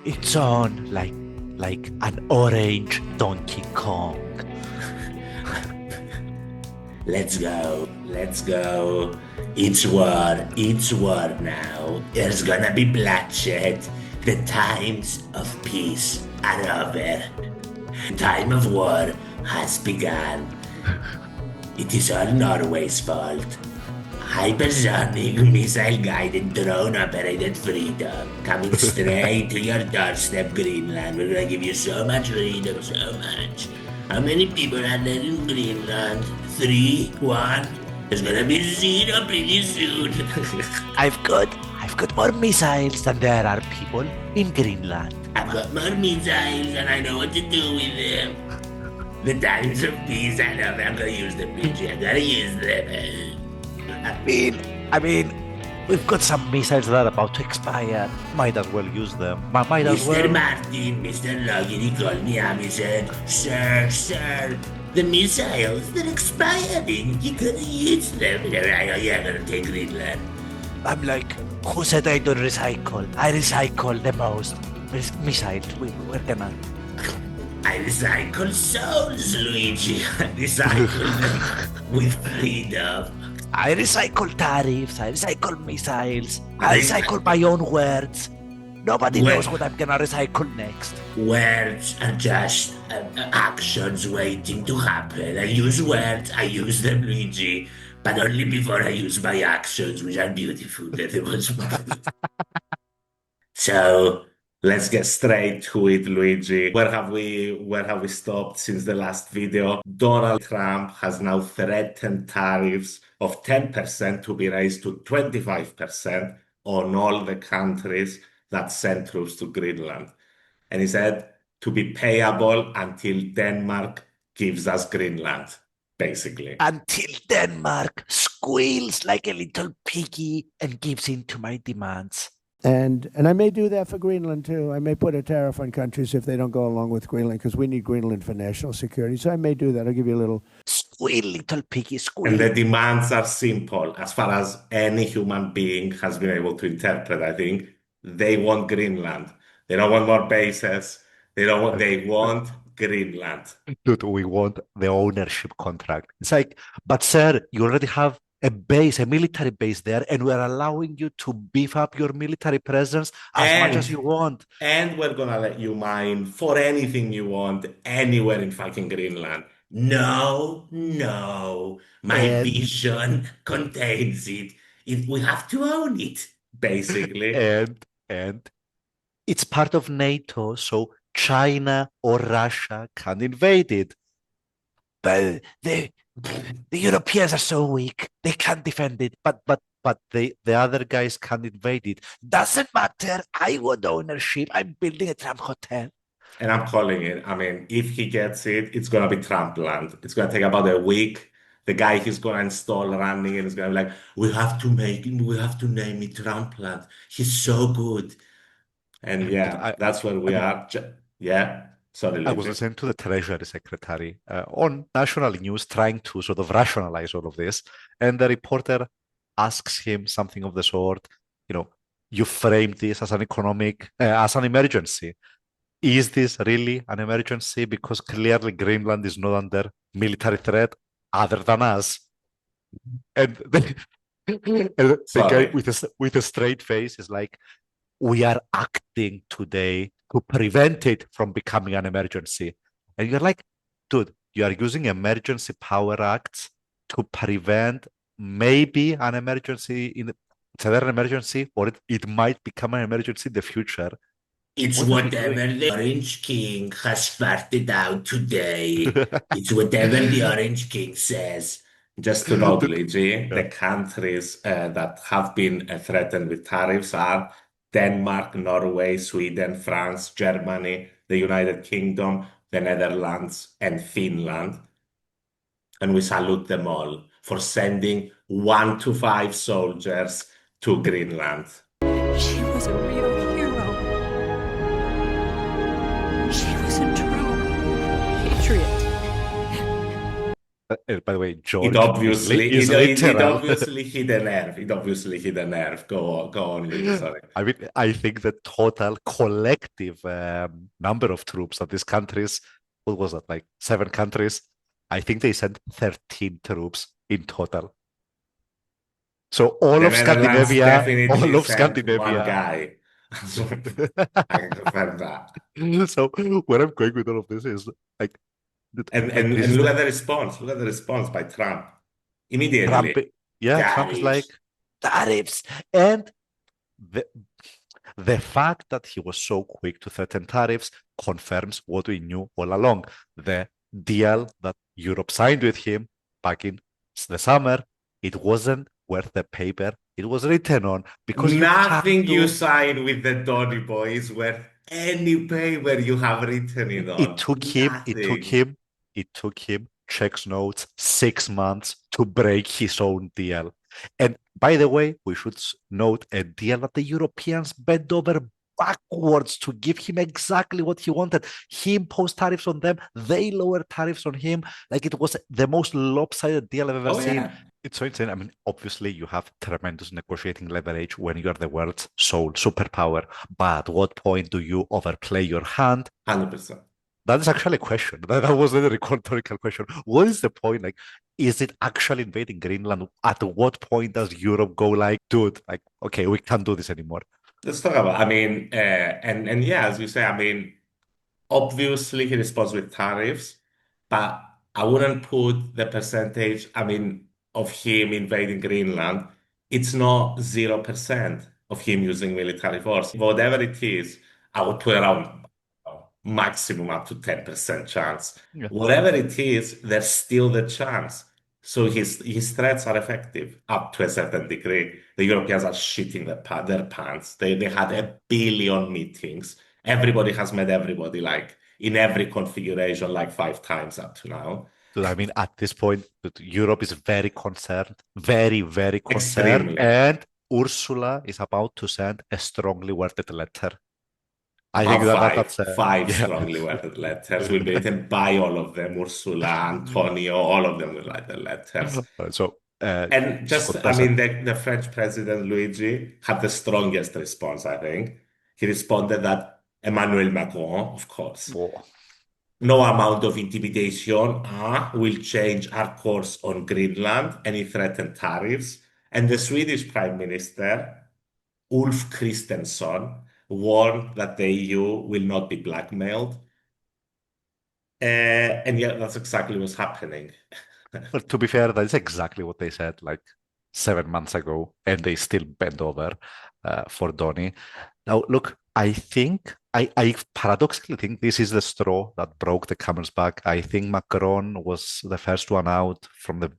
It's on like an orange Donkey Kong. Let's go. Let's go. It's war now. There's gonna be bloodshed. The times of peace are over. The time of war has begun. It is all Norway's fault. Hypersonic missile-guided drone-operated freedom coming straight to your doorstep, Greenland. We're gonna give you so much freedom, so much. How many people are there in Greenland? 3? 1? There's gonna be 0 pretty soon. I've got more missiles than there are people in Greenland. I've got more missiles and I know what to do with them. The times of peace, I know I'm gonna use them, Luigi. I'm gonna use them. I mean, we've got some missiles that are about to expire. Might as well use them. Might as Mr. well. Martin, Mr. Logan, he called me up. He said, Sir, the missiles, they're expiring. You gotta use them. Yeah, I'm gonna take Greenland. I'm like, who said I don't recycle? I recycle the most. Missiles. We're gonna. I recycle souls, Luigi. I recycle them with freedom. I recycle tariffs. I recycle missiles. I recycle my own words. Nobody knows what I'm gonna recycle next. Words are just actions waiting to happen. I use words, I use them, Luigi, but only before I use my actions, which are beautiful. That was So let's get straight to it, Luigi. Where have we stopped since the last video? Donald Trump has now threatened tariffs of 10% to be raised to 25% on all the countries that send troops to Greenland. And he said to be payable until Denmark gives us Greenland, basically. Until Denmark squeals like a little piggy and gives in to my demands. And I may do that for Greenland too. I may put a tariff on countries if they don't go along with Greenland because we need Greenland for national security. So I may do that. I'll give you a little squeal, little piggy, squeal. And the demands are simple, as far as any human being has been able to interpret. I think they want Greenland. They don't want more bases. They want Greenland. Dude, we want the ownership contract. It's like, but sir, you already have a base, a military base there, and we're allowing you to beef up your military presence as much as you want. And we're gonna let you mine for anything you want anywhere in fucking Greenland. No. My vision contains it. We have to own it, basically. And it's part of NATO, so China or Russia can invade it. But the Europeans are so weak, they can't defend it. But the other guys can invade it. Doesn't matter. I want ownership. I'm building a Trump hotel. And I'm calling it. I mean, if he gets it, it's gonna be Trump land. It's gonna take about a week. The guy he's gonna install running and is gonna be like, we have to name it Trump land. He's so good. And yeah, that's where we are. Yeah. Sorry, I was listening to the Treasury Secretary on national news trying to sort of rationalize all of this. And the reporter asks him something of the sort, you framed this as as an emergency. Is this really an emergency? Because clearly Greenland is not under military threat other than us. And the guy with a straight face is like, we are acting today to prevent it from becoming an emergency. And you're like, dude, you are using emergency power acts to prevent maybe an emergency it's either an emergency or it might become an emergency in the future. It's whatever the Orange King has farted out today. It's whatever the Orange King says. Just to note, Luigi, the countries that have been threatened with tariffs are Denmark, Norway, Sweden, France, Germany, the United Kingdom, the Netherlands, and Finland. And we salute them all for sending 1 to 5 soldiers to Greenland. She was a real hero. She was a true patriot. By the way, It George obviously, is it literal. obviously hit a nerve. It obviously hit a nerve. Go on, Luigi. Sorry. I mean, I think the total collective number of troops that these countries, what was that, like 7 countries? I think they sent 13 troops in total. So The Netherlands definitely All of sent one Scandinavia. guy. I can confirm that. So where I'm going with all of this is like, this And is look the at the response. Look at the response by Trump. Trump. Immediately, Yeah, Trump is tariffs. like tariffs, and the the fact that he was so quick to threaten tariffs confirms what we knew all along. The deal that Europe signed with him back in the summer, it wasn't worth the paper it was written on because you can't Nothing you do. sign with the Donny Boy is worth any paper you have written it It on. took him, it took Nothing. him, it took him, checks notes, 6 months to break his own deal. And by the way, we should note a deal that the Europeans bent over backwards to give him exactly what he wanted. He imposed tariffs on them, they lowered tariffs on him. Like it was the most lopsided deal I've ever Oh seen. yeah. It's so insane. I mean, obviously, you have tremendous negotiating leverage when you are the world's sole superpower. But at what point do you overplay your hand? 100%. That is actually a question. That was a rhetorical question. What is the point? Like, is it actually invading Greenland? At what point does Europe go like, dude, like, okay, we can't do this anymore? Let's talk about, I mean, and yeah, as you say, I mean, obviously, he responds with tariffs, but I wouldn't put the percentage, I mean, of him invading Greenland. It's not 0% of him using military force. Whatever it is, I would put around maximum up to 10% chance. Yeah. Whatever it is, there's still the chance. So his threats are effective up to a certain degree. The Europeans are shitting their pants. They had a billion meetings. Everybody has met everybody, like in every configuration, like 5 times up to now. So, I mean, at this point, Europe is very concerned, very, very concerned. Extremely. And Ursula is about to send a strongly worded letter. I think About five, that's, five yeah. strongly worded letters will be written by all of them. Ursula, Antonio, all of them will write the letters. So, And just, Scott I doesn't. mean, the French president, Luigi, had the strongest response, I think. He responded that Emmanuel Macron, of course, Whoa. no amount of intimidation will change our course on Greenland, and he threatened tariffs. And the Swedish Prime Minister, Ulf Kristersson, warned that the EU will not be blackmailed. And yeah, that's exactly what's happening. Well, to be fair, that is exactly what they said like 7 months ago, and they still bend over for Donny. Now, look, I paradoxically think this is the straw that broke the camel's back. I think Macron was the first one out from the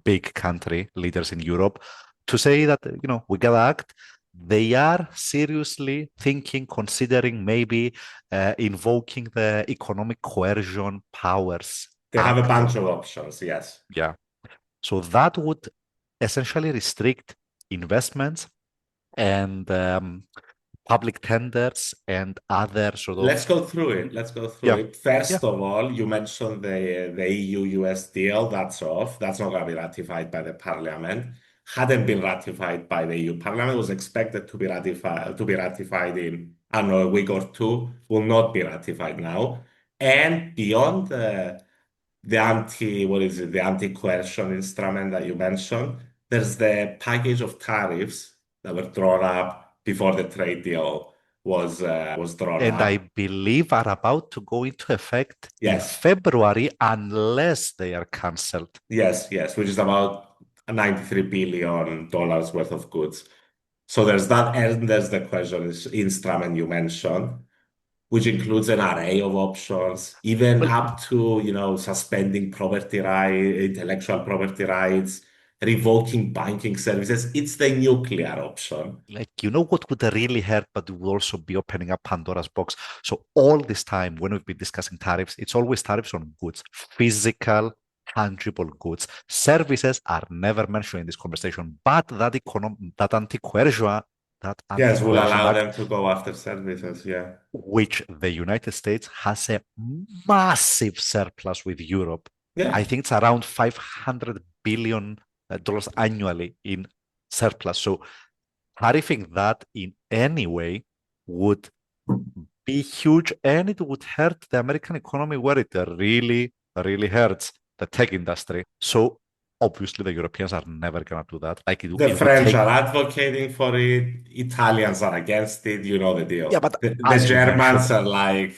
big country leaders in Europe to say that, we gotta act. They are seriously thinking, considering maybe invoking the Economic Coercion Powers They have a Act. bunch of options, yes. Yeah. So that would essentially restrict investments and public tenders and other sort Let's of. go through it. Let's go through Yeah, it. yeah. First of all, you mentioned the EU-US deal. That's off. That's not going to be ratified by the Parliament. Hadn't been ratified by the EU Parliament. Was expected to be ratified in, I don't know, a week or two. Will not be ratified now. And beyond the anti-coercion instrument that you mentioned, there's the package of tariffs that were drawn up before the trade deal was drawn And I up. believe are about to go into effect in Yes, February unless they are cancelled. yes, which is about $93 billion worth of goods. So there's that, and there's the question instrument you mentioned, which includes an array of options, even Well, up to, suspending property rights, intellectual property rights, revoking banking services. It's the nuclear option. like, what would really hurt, but would also be opening up Pandora's box. So all this time when we've been discussing tariffs, it's always tariffs on goods, physical, tangible goods. Services are never mentioned in this conversation, but that Yes, we'll anti-coercion allow act, them to go after services. Yeah. which the United States has a massive surplus with Europe. I Yeah. think it's around $500 billion annually in surplus. So tariffing that in any way would be huge and it would hurt the American economy where it really, really hurts the tech industry. So obviously the Europeans are never going to do that. Like The it would French take, are advocating for it. Italians are against it. You know the yeah, deal. but The as you Germans mentioned, are like,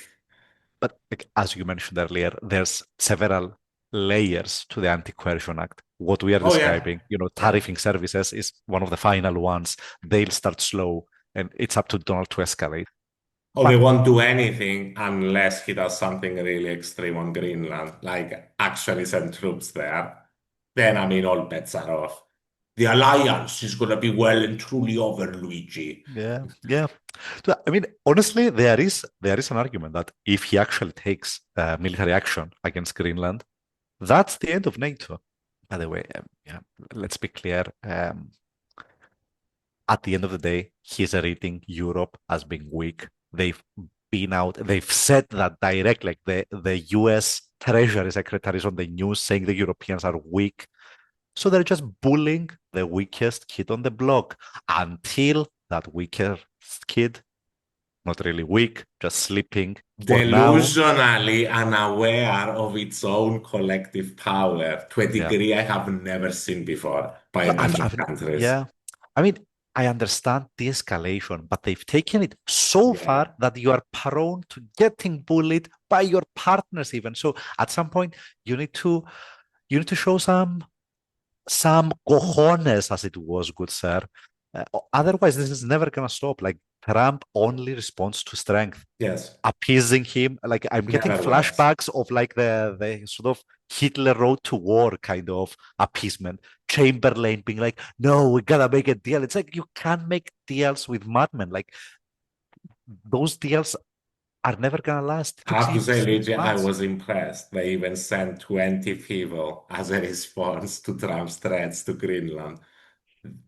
but like, as you mentioned earlier, there's several layers to the Anti-Coercion Act. What we are oh yeah, describing, yeah. tariffing services is one of the final ones. They'll start slow, and it's up to Donald to escalate. Or they But won't do anything unless he does something really extreme on Greenland, like actually send troops there. Then, I mean, all bets are off. The alliance is going to be well and truly over, Luigi. yeah, yeah. So, I mean, honestly, there is an argument that if he actually takes military action against Greenland, that's the end of NATO. By the way, yeah, let's be clear. At the end of the day, he's rating Europe as being weak. They've said that direct, like the US Treasury Secretary is on the news saying the Europeans are weak. So they're just bullying the weakest kid on the block until that weakest kid, not really weak, just sleeping for now. Delusionally unaware of its own collective power to a Yeah. degree I have never seen before by So a bunch of countries. yeah. I mean, I understand the escalation, but they've taken it so Yeah. far that you are prone to getting bullied by your partners even. So at some point, you need to show some cojones, as it was, good sir. Otherwise, this is never gonna stop. Like Trump only responds to strength, Yes. appeasing him. Like I'm getting Never works. flashbacks of like the sort of Hitler road to war kind of appeasement. Chamberlain being like, "No, we gotta make a deal." It's like you can't make deals with madmen. Like those deals are never gonna last. It I took have to him say, six Luigi, I months. was impressed. They even sent 20 people as a response to Trump's threats to Greenland.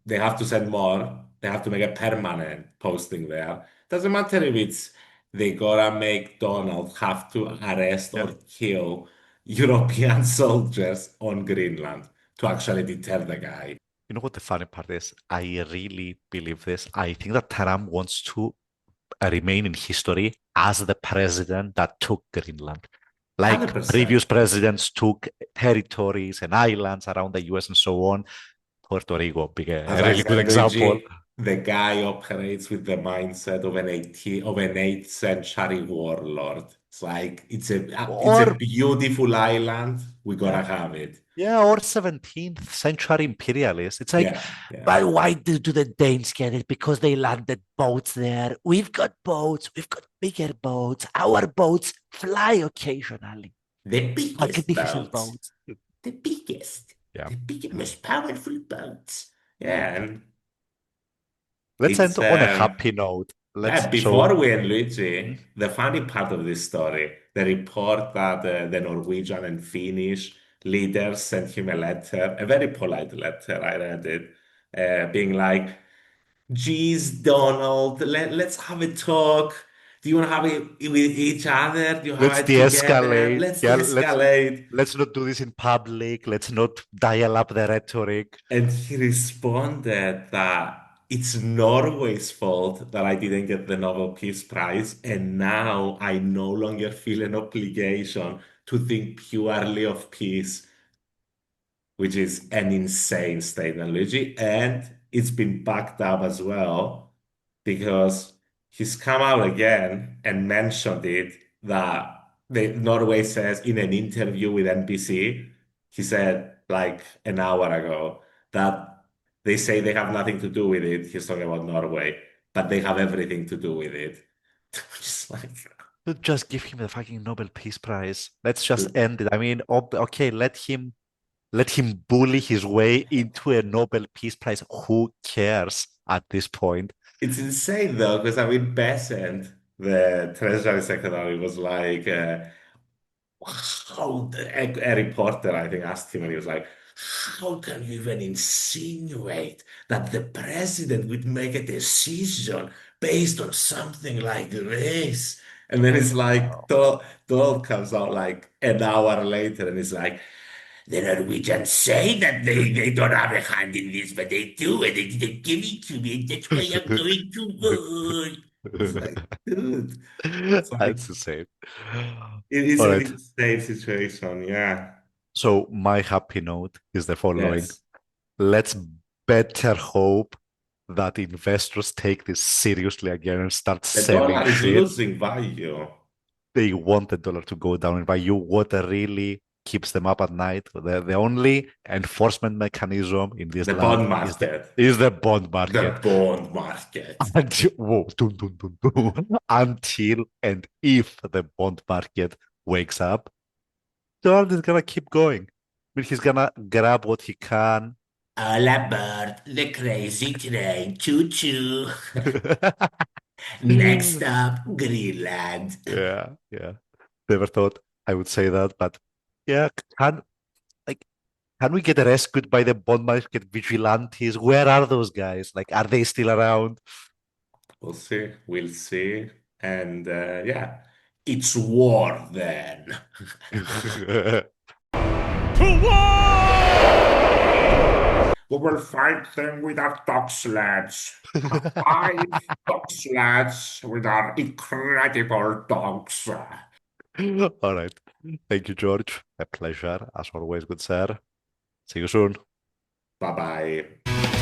They have to send more. They have to make a permanent posting there. Doesn't matter if it's they gotta make Donald have to arrest Yeah. or kill European soldiers on Greenland to actually deter the guy. You know what the funny part is? I really believe this. I think that Trump wants to remain in history as the president that took Greenland. Like 100%. previous presidents took territories and islands around the US and so on. Puerto Rico being As a I really good said, example. Luigi, the guy operates with the mindset of an 8th century warlord. It's like it's a Or beautiful island. We yeah, gotta have it. yeah, or 17th century imperialists. It's like, Yeah, yeah. but why do the Danes get it? Because they landed boats there. We've got boats. We've got bigger boats. Our boats fly occasionally. The biggest Magnificent boats. boats. The biggest. Yeah. The biggest, most powerful boats. Yeah, and Let's end it's on a happy note. before we end, Mhm. Luigi, the funny part of this story, the report that the Norwegian and Finnish leaders sent him a letter, a very polite letter, I read it, being like, geez, Donald, let's have a talk. Do you want to have it with each other? Do you Let's have it together? de-escalate. Let's Yeah, de-escalate. let's not do this in public. Let's not dial up the rhetoric. And he responded that it's Norway's fault that I didn't get the Nobel Peace Prize, and now I no longer feel an obligation to think purely of peace, which is an insane statement, Luigi. And it's been backed up as well because he's come out again and mentioned it that Norway says in an interview with NBC, he said like an hour ago that they say they have nothing to do with it. He's talking about Norway, but they have everything to do with it. Just like Just give him the fucking Nobel Peace Prize. Let's just end it. I mean, okay, let him bully his way into a Nobel Peace Prize. Who cares at this point? it's insane though, because I mean, Besant, the Treasury Secretary, was like, how a reporter, I think, asked him, and he was like, how can you even insinuate that the president would make a decision based on something like this? And then it's like, Donald comes out like an hour later and he's like, The Norwegians say that they don't have a hand in this, but they do, and they give it to me, and that's why I'm going to war. It's like, dude, it's like, That's the same. it is All an right. insane situation. Yeah. So my happy note is the following. Yes. Let's better hope that investors take this seriously again and start The selling dollar is shit. losing value. They want the dollar to go down in value. What really keeps them up at night? The only enforcement mechanism in this The land bond market. is the bond The market. bond market. Until, whoa, dun, dun, dun, dun. Until and if the bond market wakes up, Donald is gonna keep going. I mean, he's gonna grab what he can. All aboard the crazy train. Choo choo. Next Yeah, up, Greenland. yeah. Never thought I would say that, but yeah, like can we get rescued by the bond market vigilantes? Where are those guys? Like, are they still around? We'll see. We'll see. And yeah, it's war then. We will fight them with our dog sleds. 5 dog sleds with our incredible dogs. All right. Thank you, George. A pleasure, as always, good sir. See you soon. Bye bye.